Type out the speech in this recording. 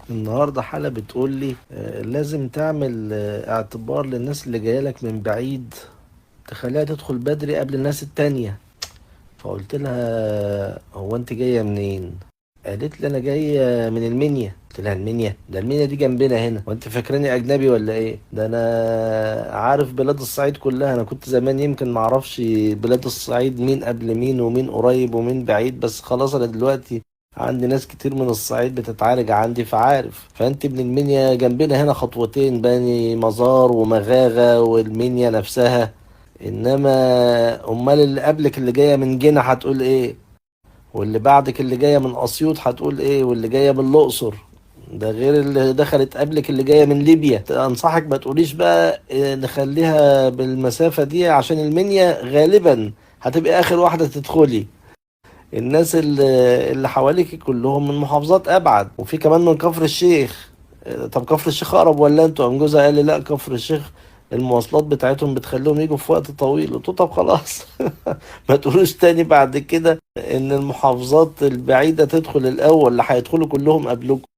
النهارده حالة بتقول لي لازم تعمل اعتبار للناس اللي جايه لك من بعيد، تخليها تدخل بدري قبل الناس التانية. فقلت لها هو انت جايه منين؟ قالت لي انا جايه من المنيا. قلت لها المنيا؟ ده المنيا دي جنبنا هنا، وانت فاكراني اجنبي ولا ايه؟ ده انا عارف بلاد الصعيد كلها. انا كنت زمان يمكن معرفش بلاد الصعيد مين قبل مين ومين قريب ومين بعيد، بس خلاص انا دلوقتي عندي ناس كتير من الصعيد بتتعالج عندي فعارف. فانت ابن المنيا جنبنا هنا خطوتين، بني مزار ومغاغة والمنيا نفسها. انما امال اللي قبلك اللي جايه من جنة هتقول ايه؟ واللي بعدك اللي جايه من اسيوط هتقول ايه؟ واللي جايه من الاقصر، ده غير اللي دخلت قبلك اللي جايه من ليبيا. انصحك ما تقوليش بقى نخليها بالمسافه دي، عشان المنيا غالبا هتبقى اخر واحده تدخلي. الناس اللي حواليك كلهم من محافظات ابعد، وفي كمان من كفر الشيخ. طب كفر الشيخ اقرب ولا انتوا؟ قام جوزها قال لي لا، كفر الشيخ المواصلات بتاعتهم بتخليهم يجوا في وقت طويل. قلت له طب خلاص ما تقولوش تاني بعد كده ان المحافظات البعيدة تدخل الاول، اللي هيدخلوا كلهم قبلكم.